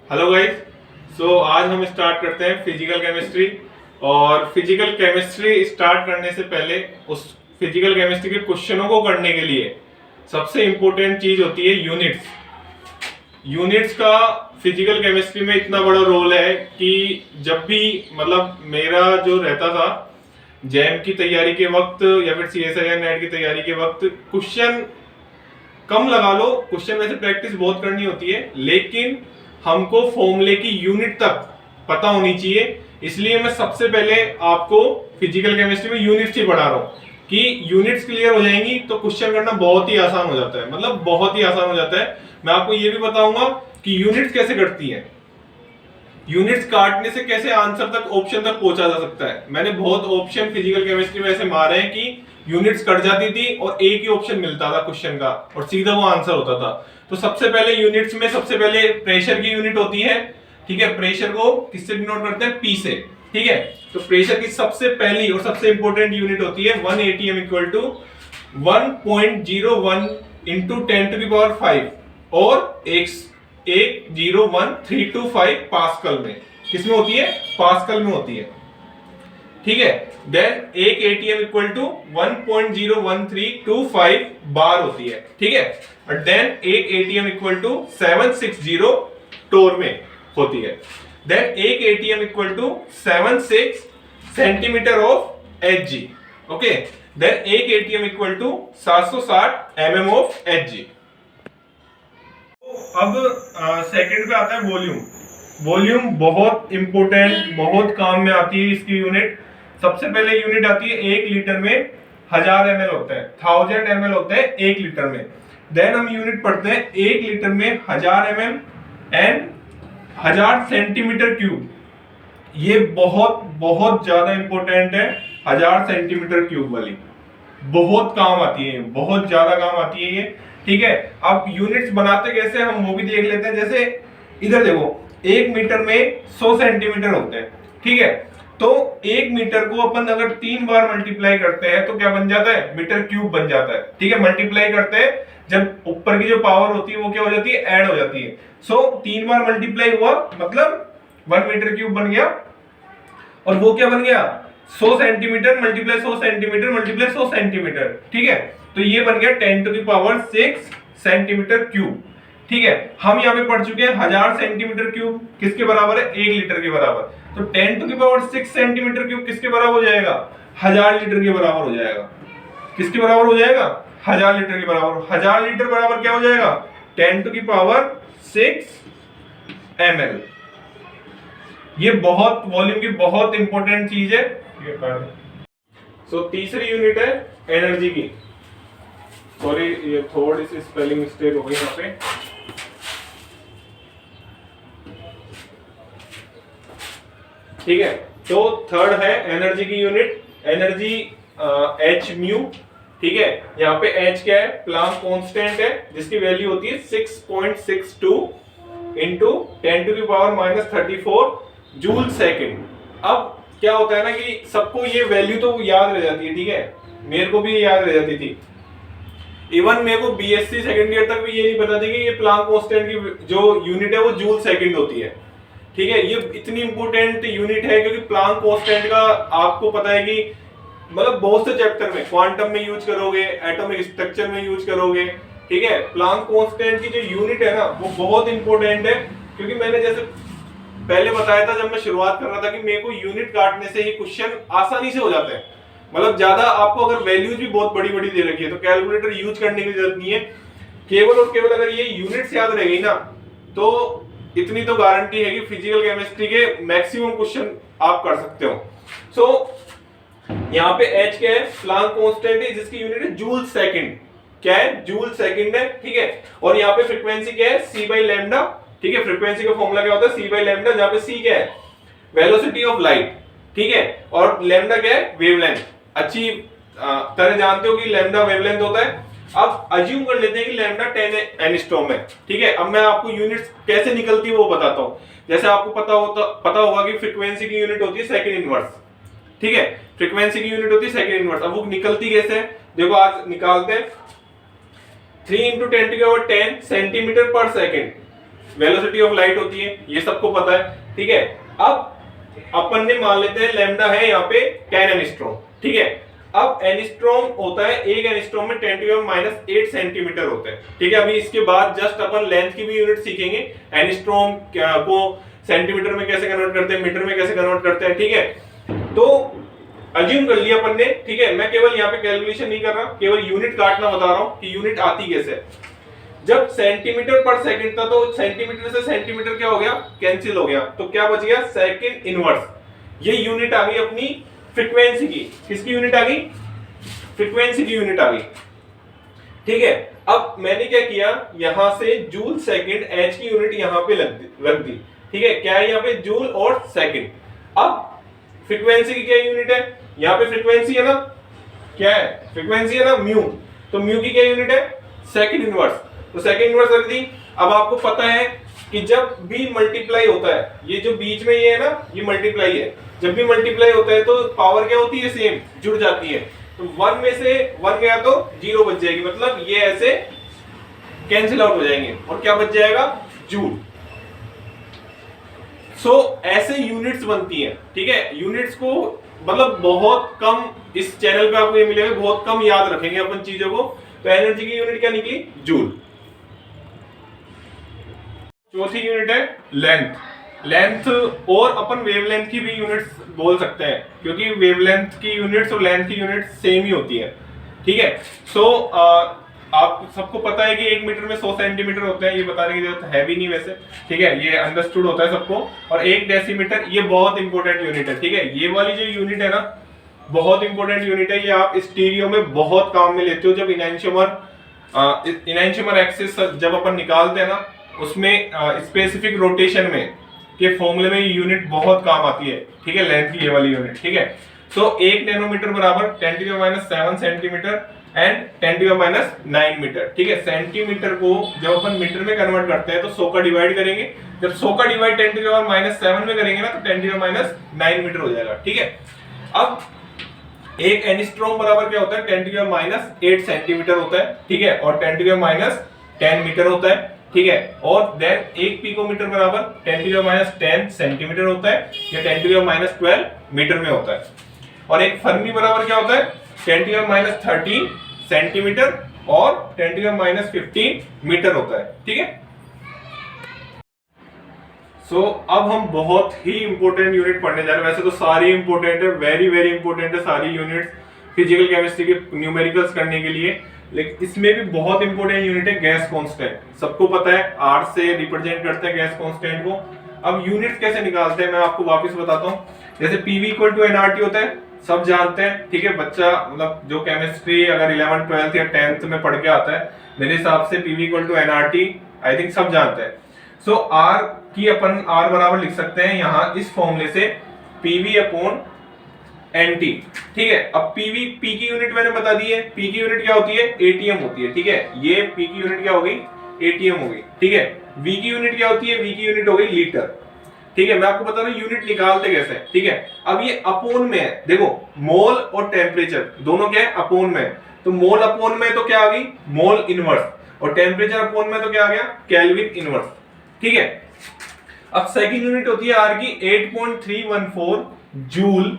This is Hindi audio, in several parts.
Hello guys. आज हम स्टार्ट करते हैं फिजिकल केमिस्ट्री। और फिजिकल केमिस्ट्री स्टार्ट करने से पहले उस फिजिकल केमिस्ट्री के क्वेश्चनों को करने के लिए सबसे इंपॉर्टेंट चीज होती है यूनिट्स। यूनिट्स का फिजिकल केमिस्ट्री में इतना बड़ा रोल है कि जब भी मतलब मेरा जो रहता था जैम की तैयारी के वक्त या फिर CSIR नेट की तैयारी के वक्त क्वेश्चन कम लगा लो, क्वेश्चन वैसे प्रैक्टिस बहुत करनी होती है, लेकिन हमको फॉर्मूले की यूनिट तक पता होनी चाहिए। इसलिए मैं सबसे पहले आपको फिजिकल केमिस्ट्री में यूनिट्स ही पढ़ा रहा हूँ कि यूनिट्स क्लियर हो जाएंगी तो क्वेश्चन करना बहुत ही आसान हो जाता है, मतलब बहुत ही आसान हो जाता है। मैं आपको ये भी बताऊंगा कि यूनिट्स कैसे कटती हैं, यूनिट्स काटने से कैसे आंसर तक ऑप्शन तक पहुंचा जा सकता है। मैंने बहुत ऑप्शन फिजिकल केमिस्ट्री में ऐसे मारे हैं कि यूनिट्स कट जाती थी और एक ही ऑप्शन मिलता था क्वेश्चन का और सीधा वो आंसर होता था। तो सबसे पहले यूनिट्स में सबसे पहले प्रेशर की यूनिट होती है, ठीक है। प्रेशर को किससे डिनोट करते हैं? P से, ठीक है। तो प्रेशर की सबसे पहली और सबसे इंपॉर्टेंट यूनिट होती है 1 atm इक्वल टू 1.01 इंटू 10⁵ और 101.325 पास्कल में। किसमें होती है? पास्कल में होती है, ठीक है। Then 1 atm equal to 1.01325 bar होती है, ठीक है। और then 1 atm equal to 760 torr में होती है। Then 1 atm equal to 76 centimetre of Hg, okay. Then 1 atm equal to 760 mm of Hg। अब सेकंड पे आता है वॉल्यूम। वॉल्यूम बहुत इंपॉर्टेंट, बहुत काम में आती है इसकी यूनिट। सबसे पहले यूनिट आती है 1 लीटर में 1000 ml होता है, 1000 ml होता है 1 लीटर में। देन हम यूनिट पढ़ते हैं 1 लीटर में 1000 ml एंड 1000 सेंटीमीटर क्यूब। ये बहुत बहुत ज्यादा इंपॉर्टेंट है, 1000 सेंटीमीटर क्यूब वाली बहुत काम आती है, बहुत ज्यादा काम आती है ये, ठीक है। अब यूनिट्स बनाते कैसे हम वो भी देख लेते हैं। जैसे इधर देखो 1 मीटर में 100 सेंटीमीटर होते हैं, ठीक है। तो 1 मीटर को अपन अगर 3 बार मल्टीप्लाई करते हैं तो क्या बन जाता है? मीटर क्यूब बन जाता है, ठीक है। मल्टीप्लाई करते हैं जब ऊपर की जो पावर होती है वो क्या हो जाती है? ऐड हो जाती है। सो 3 बार मल्टीप्लाई हुआ मतलब 1 मीटर क्यूब बन गया। और वो क्या बन गया? 100 centimetre multiply 100 centimetre multiply 100 centimetre, ठीक है। तो ये बन गया 10⁶ सेंटीमीटर क्यूब, ठीक है। हम यहाँ पे पढ़ चुके हैं 1000 सेंटीमीटर क्यूब किसके बराबर है? 1 लीटर के बराबर। तो 10⁶ सेंटीमीटर क्यूब किसके बराबर हो जाएगा? 1000 लीटर के बराबर हो जाएगा। किसके बराबर हो जाएगा? 1000 लीटर के बराबर। 1000 लीटर बराबर क्या हो जाएगा? 10⁶ ml। ये बहुत वॉल्यूम की बहुत इंपॉर्टेंट चीज है। तीसरी यूनिट है एनर्जी की। सॉरी, ये थोड़ी सी स्पेलिंग मिस्टेक हो गई यहाँ पे। ठीक है, तो थर्ड है एनर्जी की यूनिट, एनर्जी H म्यू, ठीक है। यहाँ पे H क्या है? प्लांक कांस्टेंट है जिसकी वैल्यू होती है 6.62 इंटू 10⁻⁻34 जूल सेकेंड। अब क्या होता है ना कि सबको ये वैल्यू तो याद रह जाती है, ठीक है। मेरे को भी याद रह जाती थी, इवन मेरे को BSc सेकंड ईयर तक भी ये नहीं पता था कि ये प्लांक कांस्टेंट की जो यूनिट है वो जूल सेकंड होती है, ठीक है। ये इतनी इंपॉर्टेंट यूनिट है क्योंकि प्लांक कांस्टेंट का आपको पता है कि मतलब बहुत से चैप्टर में क्वांटम में यूज करोगे, एटॉमिक स्ट्रक्चर में यूज करोगे, ठीक है। प्लांक कांस्टेंट की जो यूनिट है ना वो बहुत इंपॉर्टेंट है, क्योंकि मैंने जैसे पहले बताया था जब मैं शुरुआत कर रहा था कि मेरे को यूनिट काटने से ही क्वेश्चन आसानी से हो जाते हैं। मतलब ज्यादा आपको अगर वैल्यूज भी बहुत बड़ी बड़ी दे रखी है तो कैलकुलेटर यूज करने की जरूरत नहीं है। केवल और केवल अगर ये यूनिट्स याद रह गई ना तो इतनी तो गारंटी है कि फिजिकल केमिस्ट्री के मैक्सिमम क्वेश्चन आप कर सकते हो। सो यहाँ पे H क्या है? प्लांक कांस्टेंट है जिसकी यूनिट है जूल सेकंड। क्या है? जूल सेकंड है, ठीक है। और यहाँ पे फ्रीक्वेंसी क्या है? c/λ, ठीक है। फ्रीक्वेंसी का फॉर्मूला क्या होता है? c/λ, जहाँ पे c क्या है? वेलोसिटी ऑफ लाइट, ठीक है। और लैम्डा क्या है? वेवलेंथ। अच्छी तरह जानते हो कि लैम्डा वेवलेंथ होता है। अब अज्यूम कर लेते हैं कि लैम्डा 10 एंगस्ट्रॉम है, ठीक है। अब मैं आपको यूनिट्स कैसे निकलती है वो बताता हूँ। जैसे आपको पता होगा कि फ्रीक्वेंसी की यूनिट होती है सेकंड इनवर्स, ठीक है। फ्रीक्वेंसी की यूनिट होती है सेकंड इनवर्स। अब वो निकलती कैसे? देखो आज निकालते हैं। 3 × 10⁻10 सेंटीमीटर पर सेकंड वेलोसिटी ऑफ लाइट होती है, ये सबको पता है, ठीक है। अब अपन ने मान लेते हैं लैम्डा है यहाँ पे 10 एंगस्ट्रॉम, ठीक है। अब एंगस्ट्रॉम होता है, एक एंगस्ट्रॉम में 10⁻⁸ सेंटीमीटर होता है, ठीक है। अभी इसके बाद जस्ट अपन लेंथ की भी यूनिट सीखेंगे, एंगस्ट्रॉम को सेंटीमीटर में कैसे कन्वर्ट करते हैं, मीटर में कैसे कन्वर्ट करते हैं, ठीक है। तो अज्यूम कर लिया अपन ने, ठीक है। मैं केवल यहाँ पे कैलकुलेशन नहीं कर रहा, केवल यूनिट काटना बता रहा हूँ कि यूनिट आती कैसे। जब सेंटीमीटर पर सेकंड था तो सेंटीमीटर से सेंटीमीटर क्या हो गया, कैंसिल हो गया, तो क्या बच गया, सेकंड इनवर्स। ये यूनिट आ गई अपनी फ्रीक्वेंसी की। किसकी यूनिट आ गई, फ्रीक्वेंसी की यूनिट आ गई, ठीक है। अब मैंने क्या किया, यहां से जूल सेकंड एच की यूनिट यहां पे रख दी, ठीक है। क्या है यहाँ पे, जूल और सेकंड। अब फ्रीक्वेंसी की क्या यूनिट है, यहाँ पे फ्रीक्वेंसी है ना, क्या है, फ्रीक्वेंसी है ना, म्यू। तो म्यू की क्या यूनिट है, सेकंड इनवर्स। तो सेकंड इनवर्स रख दी। अब आपको पता है कि जब भी मल्टीप्लाई होता है, ये जो बीच में ये है ना, ये मल्टीप्लाई है। जब भी मल्टीप्लाई होता है तो पावर क्या होती है, सेम जुड़ जाती है। तो 1 में से 1 गया तो 0 बच जाएगी, मतलब ये ऐसे कैंसिल आउट हो जाएंगे और क्या बच जाएगा, जूल। ऐसे यूनिट्स बनती हैं, ठीक है। यूनिट्स को मतलब बहुत कम इस चैनल पे आपको ये मिलेगा, बहुत कम याद रखेंगे अपन चीजों को। तो एनर्जी की यूनिट क्या निकली, जूल। चौथी यूनिट है लेंथ। लेंथ और अपन वेवलेंथ की भी यूनिट्स बोल सकते हैं, क्योंकि वेवलेंथ की यूनिट्स और लेंथ की यूनिट्स सेम ही होती है, ठीक है। आप सबको पता है कि 1 मीटर में 100 सेंटीमीटर होते हैं, ये बताने की जरूरत है भी नहीं वैसे, ठीक है। ये अंडरस्टूड होता है सबको। और 1 डेसीमीटर ये बहुत इंपॉर्टेंट यूनिट है, ठीक है। ये वाली जो यूनिट है ना, बहुत इंपॉर्टेंट यूनिट है। ये आप स्टीरियो में बहुत काम में लेते हो। जब इनैंशियोमर एक्सिस जब अपन निकालते हैं ना, उसमें स्पेसिफिक रोटेशन में के फॉर्मूले में ये यूनिट बहुत काम आती है, ठीक है। लेंथ की ये वाली यूनिट, ठीक है। 1 नैनोमीटर बराबर 10⁻⁷ सेंटीमीटर एंड 10⁻⁹ मीटर, ठीक है। सेंटीमीटर को जब अपन मीटर में कन्वर्ट करते हैं तो 100 का डिवाइड करेंगे। जब 100 का डिवाइड 10⁻⁷ में करेंगे ना, तो 10⁻⁹ मीटर हो जाएगा, ठीक है। अब एक एंगस्ट्रॉम बराबर क्या होता है, 10⁻⁸ सेंटीमीटर होता है, ठीक है। और 10⁻⁰ मीटर होता है, ठीक है। और देन एक पिकोमीटर बराबर 10⁻⁻ सेंटीमीटर होता है, या 10⁻⁻12 मीटर में होता है। और एक फर्मी बराबर क्या होता है, 10⁻⁻13 सेंटीमीटर और 10⁻⁻15 मीटर होता है, ठीक है। अब हम बहुत ही इंपॉर्टेंट यूनिट पढ़ने जा रहे हैं। वैसे तो सारी इंपॉर्टेंट है, वेरी वेरी इंपॉर्टेंट है सारी यूनिट फिजिकल केमिस्ट्री के न्यूमेरिकल्स करने के लिए। लेकिन इसमें भी बहुत इंपॉर्टेंट यूनिट है गैस कांस्टेंट। सबको पता है R से रिप्रेजेंट करते हैं गैस कांस्टेंट को। अब यूनिट कैसे निकालते हैं मैं आपको वापस बताता हूँ। जैसे PV = nRT होता है, सब जानते हैं, ठीक है। बच्चा मतलब जो केमिस्ट्री अगर 11th 12th या 10th में पढ़ के आता है, मेरे हिसाब से PV = nRT आई थिंक सब जानते हैं। R की अपन R बराबर लिख सकते हैं यहाँ इस फॉर्मूले से, PV/NT, ठीक है। अब P की यूनिट मैंने बता दी है। P की यूनिट क्या होती है, ATM होती है, ठीक है। ये P की यूनिट क्या हो गई, ATM हो गई, ठीक है। V की यूनिट क्या होती है, V की यूनिट हो गई लीटर, ठीक है। मैं आपको बता रहा हूँ यूनिट निकालते कैसे, ठीक है। अब ये अपोन में है, देखो मोल और टेम्परेचर दोनों क्या है, अपोन में। तो मोल अपोन में तो क्या आ गई, मोल इनवर्स, और टेम्परेचर अपोन में तो क्या आ गया, केल्विन इनवर्स, ठीक है। अब सेकंड यूनिट होती है R की 8.314 joule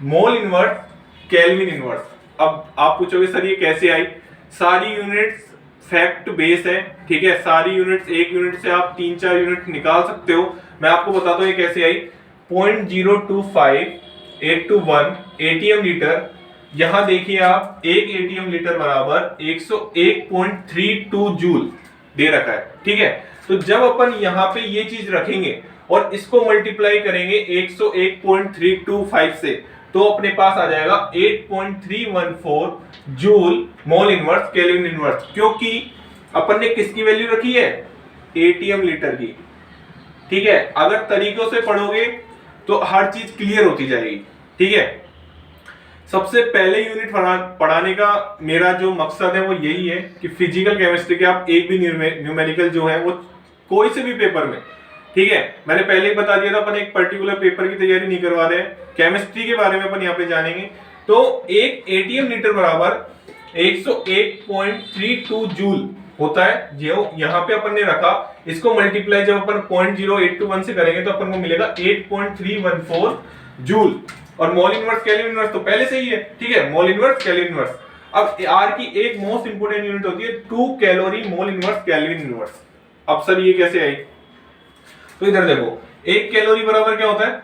mole inverse kelvin inverse. अब आप पूछोगे सर ये कैसे आई, सारी यूनिट्स फैक्ट बेस है, ठीक है। सारी यूनिट्स, एक यूनिट से आप 3-4 यूनिट निकाल सकते हो। मैं आपको बताता हूँ ये कैसे आई। 0.025821 ATM लीटर, यहां देखिए आप, एक ATM लीटर बराबर 101.32 जूल दे रखा है, ठीक है। तो जब अपन यहाँ पे ये चीज रखेंगे और इसको मल्टीप्लाई करेंगे 101.325 से, तो अपने पास आ जाएगा 8.314 joule mole inverse kelvin inverse. क्योंकि अपन ने किसकी वैल्यू रखी है, ATM लीटर की, ठीक है। अगर तरीकों से पढ़ोगे तो हर चीज क्लियर होती जाएगी, ठीक है। सबसे पहले यूनिट पढ़ाने का मेरा जो मकसद है वो यही है कि फिजिकल केमिस्ट्री के आप एक भी न्यूमेरिकल जो है वो कोई से भी पेपर में, ठीक है। मैंने पहले ही बता दिया था अपन एक पर्टिकुलर पेपर की तैयारी नहीं करवा रहे हैं, केमिस्ट्री के बारे में अपन यहाँ पे जानेंगे। तो एक ATM लीटर बराबर 101.32 जूल होता है जो यहाँ पे अपन ने रखा, इसको मल्टीप्लाई जब अपन 0.0821 से करेंगे तो अपन को मिलेगा 8.314 जूल। और मोल इनवर्स केल्विन इनवर्स तो पहले से ही है, ठीक है, मोल इनवर्स केल्विन इनवर्स। अब आर की एक मोस्ट इंपोर्टेंट यूनिट होती है 2 calorie mole inverse kelvin inverse. अब सर ये कैसे आई? तो इधर देखो, 1 कैलोरी बराबर क्या होता है?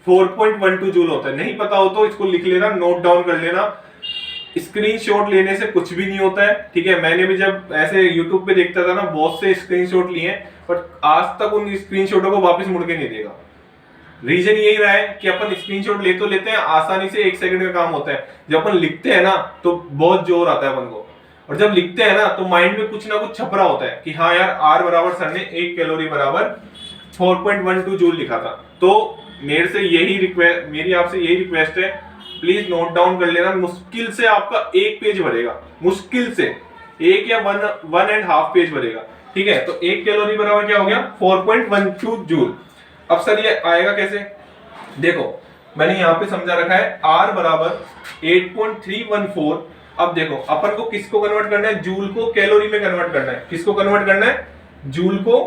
4.12 जूल होता है। नहीं पता हो तो इसको लिख लेना, नोट डाउन कर लेना। स्क्रीनशॉट लेने से कुछ भी नहीं होता है, ठीक है। मैंने भी जब ऐसे यूट्यूब पे देखता था ना, बहुत से स्क्रीनशॉट लिए, बट आज तक उन स्क्रीनशॉटों को वापस मुड़ के नहीं देगा। रीजन यही रहा है कि अपन स्क्रीनशॉट ले तो लेते हैं, आसानी से 1 सेकंड का काम होता है। जब अपन लिखते हैं ना तो बहुत जोर आता है अपन को, और जब लिखते हैं ना तो माइंड में कुछ ना कुछ छपरा होता है कि हाँ यार, आर बराबर सर ने 1 कैलोरी बराबर 4.12 जूल लिखा था। तो मेरी आपसे यही रिक्वेस्ट है, प्लीज नोट डाउन कर लेना। मुश्किल से आपका 1 पेज भरेगा, मुश्किल से 1 या 1.5 पेज भरेगा, ठीक है। तो 1 कैलोरी बराबर क्या हो गया? 4.12 जूल। अब सर ये आएगा कैसे? देखो मैंने यहाँ पे समझा रखा है R बराबर 8.314। अब देखो अपन को किसको कन्वर्ट करना है? जूल को कैलोरी में कन्वर्ट करना है। किसको कन्वर्ट करना है? जूल को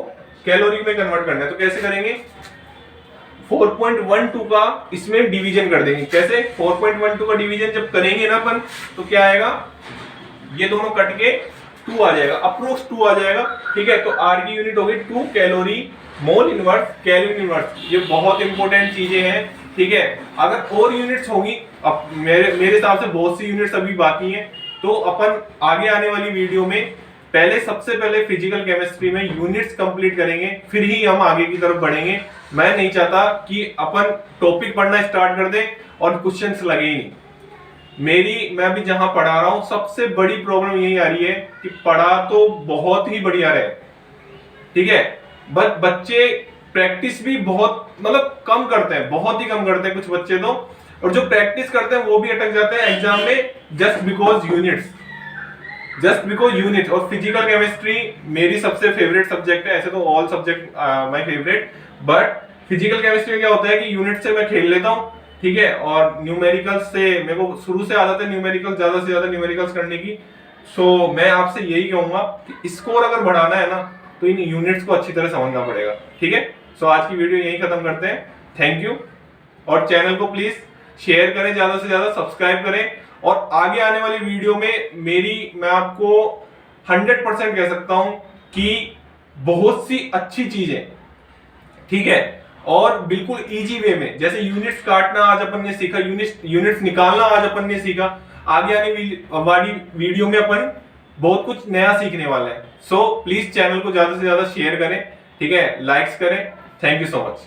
कैलोरी में कन्वर्ट करना है। तो कैसे करेंगे? 4.12 का इसमें डिवीजन कर देंगे। कैसे? 4.12 का डिवीजन जब करेंगे ना अपन, तो क्या आएगा? ये दोनों कट के 2 आ जाएगा, अप्रोक्स 2 आ जाएगा, ठीक है। तो आर की यूनिट होगी 2 calorie mole inverse kelvin inverse. ये बहुत इंपॉर्टेंट चीजें हैं, ठीक है। अगर और यूनिट्स होगी, अब मेरे हिसाब से बहुत सी यूनिट्स अभी बाकी हैं, तो अपन आगे आने वाली वीडियो में सबसे पहले फिजिकल केमिस्ट्री में यूनिट्स कंप्लीट करेंगे, फिर ही हम आगे की तरफ बढ़ेंगे। मैं नहीं चाहता कि अपन टॉपिक पढ़ना स्टार्ट कर दें और क्वेश्चंस लगे ही नहीं। मैं भी जहां पढ़ा रहा हूं, सबसे बड़ी प्रॉब्लम यही आ रही है कि पढ़ा तो बहुत ही बढ़िया रहे, ठीक है, बट बच्चे प्रैक्टिस भी बहुत मतलब कम करते हैं, बहुत ही कम करते हैं कुछ बच्चे तो, और जो प्रैक्टिस करते हैं वो भी अटक जाते हैं एग्जाम में जस्ट बिकॉज यूनिट। और फिजिकल केमिस्ट्री मेरी सबसे फेवरेट सब्जेक्ट है। ऐसे तो all subject my favourite, but physical chemistry में क्या होता है कि यूनिट से मैं खेल लेता हूँ, ठीक है, और न्यूमेरिकल्स से मेरे को शुरू से आदत है न्यूमेरिकल, ज्यादा से ज्यादा न्यूमेरिकल्स करने की। सो मैं आपसे यही कहूंगा कि स्कोर अगर बढ़ाना है ना, तो इन यूनिट्स को अच्छी तरह समझना पड़ेगा, ठीक है। सो आज की वीडियो यही खत्म करते हैं। Thank you. और चैनल को प्लीज शेयर करें, ज्यादा से ज्यादा सब्सक्राइब करें, और आगे आने वाली वीडियो में मैं आपको 100% कह सकता हूं कि बहुत सी अच्छी चीजें, ठीक है, और बिल्कुल इजी वे में, जैसे यूनिट्स काटना आज अपन ने सीखा, यूनिट्स निकालना आज अपन ने सीखा, आगे आने वाली वीडियो में अपन बहुत कुछ नया सीखने वाले हैं। सो प्लीज चैनल को ज्यादा से ज्यादा शेयर करें, ठीक है, लाइक्स करें। Thank you so much.